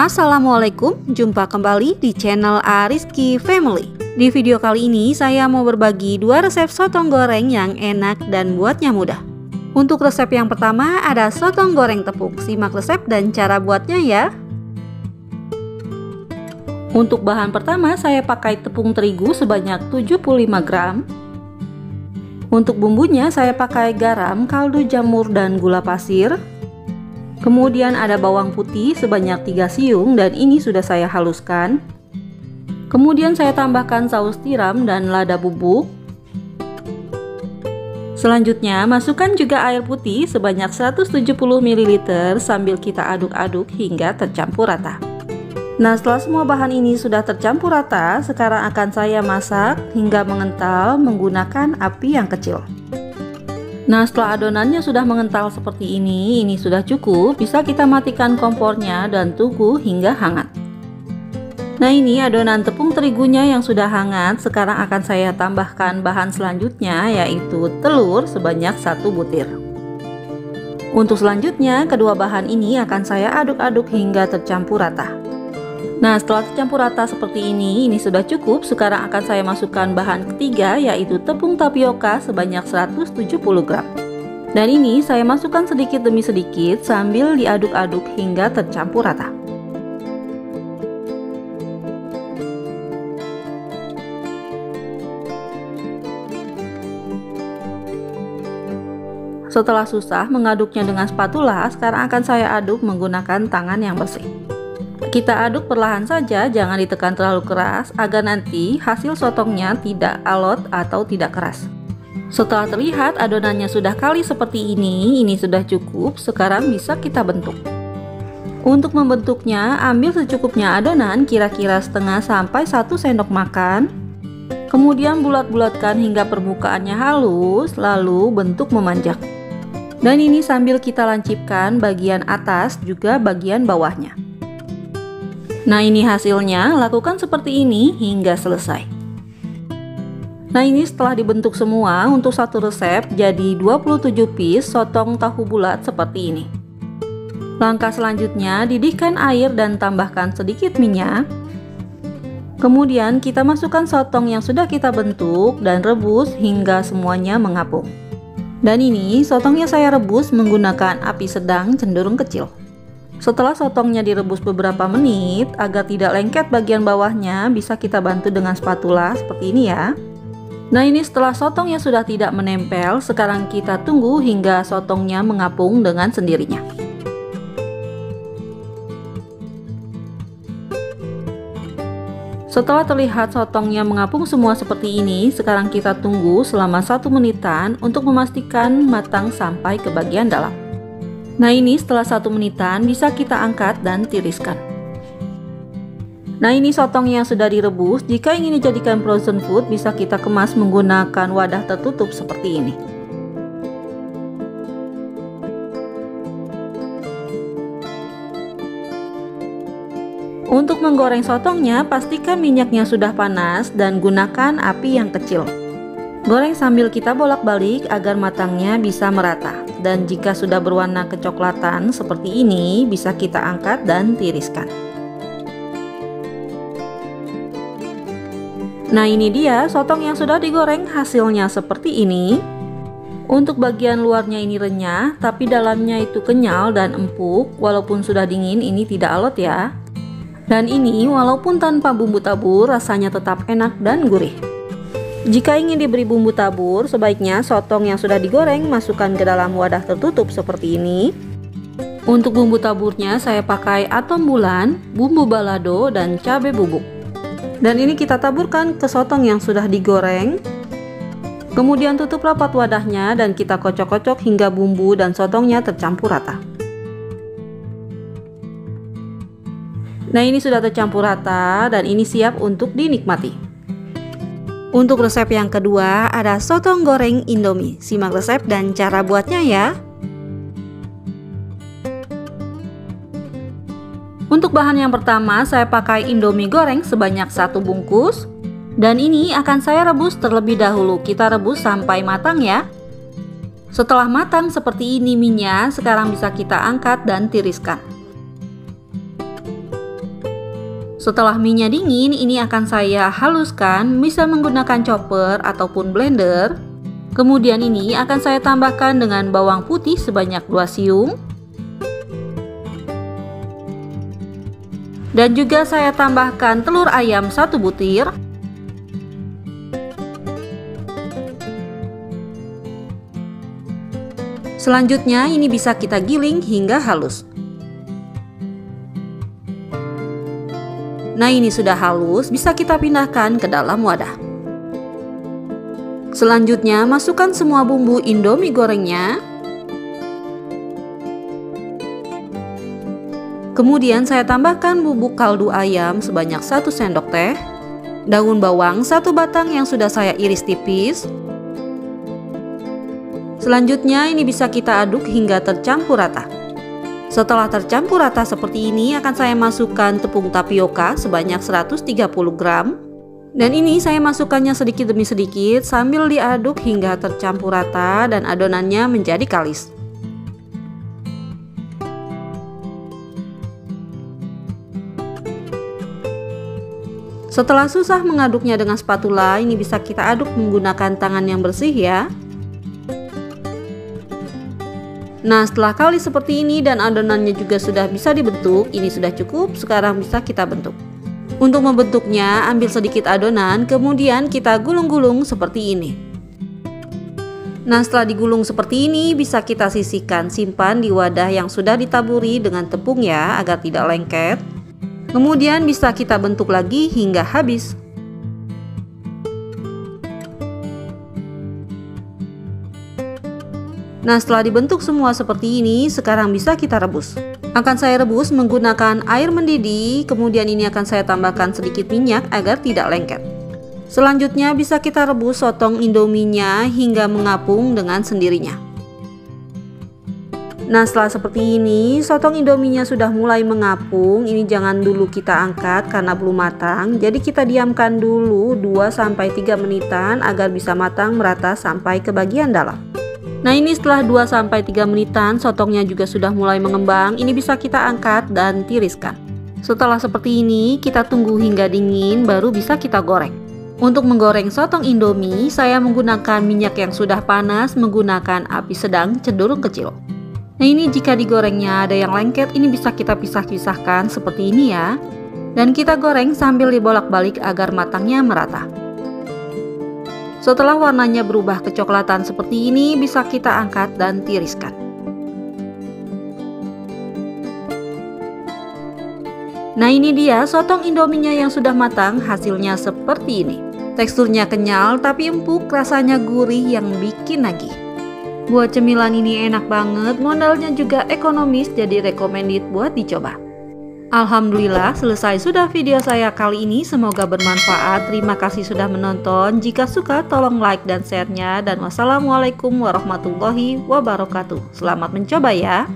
Assalamualaikum, jumpa kembali di channel Ariski Family. Di video kali ini saya mau berbagi 2 resep sotong goreng yang enak dan buatnya mudah. Untuk resep yang pertama ada sotong goreng tepung. Simak resep dan cara buatnya ya. Untuk bahan pertama saya pakai tepung terigu sebanyak 75 gram. Untuk bumbunya saya pakai garam, kaldu jamur, dan gula pasir. Kemudian ada bawang putih sebanyak 3 siung dan ini sudah saya haluskan. Kemudian saya tambahkan saus tiram dan lada bubuk. Selanjutnya masukkan juga air putih sebanyak 170 ml sambil kita aduk-aduk hingga tercampur rata. Nah, setelah semua bahan ini sudah tercampur rata, sekarang akan saya masak hingga mengental menggunakan api yang kecil. Nah, setelah adonannya sudah mengental seperti ini sudah cukup, bisa kita matikan kompornya dan tunggu hingga hangat. Nah, ini adonan tepung terigunya yang sudah hangat. Sekarang akan saya tambahkan bahan selanjutnya, yaitu telur sebanyak 1 butir. Untuk selanjutnya, kedua bahan ini akan saya aduk-aduk hingga tercampur rata. Nah, setelah tercampur rata seperti ini sudah cukup. Sekarang akan saya masukkan bahan ketiga, yaitu tepung tapioka sebanyak 170 gram. Dan ini saya masukkan sedikit demi sedikit sambil diaduk-aduk hingga tercampur rata. Setelah susah mengaduknya dengan spatula, sekarang akan saya aduk menggunakan tangan yang bersih. Kita aduk perlahan saja, jangan ditekan terlalu keras agar nanti hasil sotongnya tidak alot atau tidak keras. Setelah terlihat adonannya sudah kali seperti ini sudah cukup. Sekarang bisa kita bentuk. Untuk membentuknya, ambil secukupnya adonan, kira-kira setengah sampai 1 sendok makan. Kemudian bulat-bulatkan hingga permukaannya halus, lalu bentuk memanjang. Dan ini sambil kita lancipkan bagian atas juga bagian bawahnya. Nah, ini hasilnya, lakukan seperti ini hingga selesai. Nah, ini setelah dibentuk semua, untuk satu resep jadi 27 piece sotong tahu bulat seperti ini. Langkah selanjutnya, didihkan air dan tambahkan sedikit minyak. Kemudian kita masukkan sotong yang sudah kita bentuk dan rebus hingga semuanya mengapung. Dan ini sotongnya saya rebus menggunakan api sedang cenderung kecil. Setelah sotongnya direbus beberapa menit, agar tidak lengket bagian bawahnya, bisa kita bantu dengan spatula seperti ini ya. Nah, ini setelah sotongnya sudah tidak menempel, sekarang kita tunggu hingga sotongnya mengapung dengan sendirinya. Setelah terlihat sotongnya mengapung semua seperti ini, sekarang kita tunggu selama 1 menitan untuk memastikan matang sampai ke bagian dalam. Nah, ini setelah 1 menitan bisa kita angkat dan tiriskan. Nah, ini sotong yang sudah direbus. Jika ingin dijadikan frozen food, bisa kita kemas menggunakan wadah tertutup seperti ini. Untuk menggoreng sotongnya, pastikan minyaknya sudah panas dan gunakan api yang kecil. Goreng sambil kita bolak-balik agar matangnya bisa merata. Dan jika sudah berwarna kecoklatan seperti ini, bisa kita angkat dan tiriskan. Nah, ini dia sotong yang sudah digoreng, hasilnya seperti ini. Untuk bagian luarnya ini renyah, tapi dalamnya itu kenyal dan empuk. Walaupun sudah dingin, ini tidak alot ya. Dan ini walaupun tanpa bumbu tabur, rasanya tetap enak dan gurih. Jika ingin diberi bumbu tabur, sebaiknya sotong yang sudah digoreng masukkan ke dalam wadah tertutup seperti ini. Untuk bumbu taburnya saya pakai atom bulan, bumbu balado, dan cabai bubuk. Dan ini kita taburkan ke sotong yang sudah digoreng. Kemudian tutup rapat wadahnya dan kita kocok-kocok hingga bumbu dan sotongnya tercampur rata. Nah, ini sudah tercampur rata dan ini siap untuk dinikmati. Untuk resep yang kedua ada sotong goreng Indomie. Simak resep dan cara buatnya ya. Untuk bahan yang pertama saya pakai Indomie goreng sebanyak 1 bungkus. Dan ini akan saya rebus terlebih dahulu. Kita rebus sampai matang ya. Setelah matang seperti ini minyak, sekarang bisa kita angkat dan tiriskan. Setelah mie-nya dingin, ini akan saya haluskan, bisa menggunakan chopper ataupun blender. Kemudian ini akan saya tambahkan dengan bawang putih sebanyak 2 siung. Dan juga saya tambahkan telur ayam 1 butir. Selanjutnya ini bisa kita giling hingga halus. Nah, ini sudah halus, bisa kita pindahkan ke dalam wadah. Selanjutnya masukkan semua bumbu Indomie gorengnya. Kemudian saya tambahkan bubuk kaldu ayam sebanyak 1 sendok teh, daun bawang 1 batang yang sudah saya iris tipis. Selanjutnya ini bisa kita aduk hingga tercampur rata. Setelah tercampur rata seperti ini, akan saya masukkan tepung tapioka sebanyak 130 gram. Dan ini saya masukkannya sedikit demi sedikit sambil diaduk hingga tercampur rata dan adonannya menjadi kalis. Setelah susah mengaduknya dengan spatula, ini bisa kita aduk menggunakan tangan yang bersih ya. Nah, setelah kalis seperti ini dan adonannya juga sudah bisa dibentuk, ini sudah cukup, sekarang bisa kita bentuk. Untuk membentuknya, ambil sedikit adonan, kemudian kita gulung-gulung seperti ini. Nah, setelah digulung seperti ini, bisa kita sisihkan, simpan di wadah yang sudah ditaburi dengan tepung ya, agar tidak lengket. Kemudian bisa kita bentuk lagi hingga habis. Nah, setelah dibentuk semua seperti ini, sekarang bisa kita rebus. Akan saya rebus menggunakan air mendidih, kemudian ini akan saya tambahkan sedikit minyak agar tidak lengket. Selanjutnya bisa kita rebus sotong indominya hingga mengapung dengan sendirinya. Nah, setelah seperti ini, sotong indominya sudah mulai mengapung. Ini jangan dulu kita angkat karena belum matang. Jadi kita diamkan dulu 2-3 menitan agar bisa matang merata sampai ke bagian dalam. Nah, ini setelah 2-3 menitan, sotongnya juga sudah mulai mengembang. Ini bisa kita angkat dan tiriskan. Setelah seperti ini, kita tunggu hingga dingin, baru bisa kita goreng. Untuk menggoreng sotong indomie, saya menggunakan minyak yang sudah panas, menggunakan api sedang cenderung kecil. Nah, ini jika digorengnya ada yang lengket, ini bisa kita pisah-pisahkan seperti ini ya. Dan kita goreng sambil dibolak-balik agar matangnya merata. Setelah warnanya berubah kecoklatan seperti ini, bisa kita angkat dan tiriskan. Nah, ini dia sotong indominya yang sudah matang, hasilnya seperti ini. Teksturnya kenyal tapi empuk, rasanya gurih yang bikin nagih. Buat cemilan ini enak banget, modalnya juga ekonomis, jadi recommended buat dicoba. Alhamdulillah, selesai sudah video saya kali ini, semoga bermanfaat. Terima kasih sudah menonton. Jika suka tolong like dan share-nya, dan wassalamualaikum warahmatullahi wabarakatuh. Selamat mencoba ya.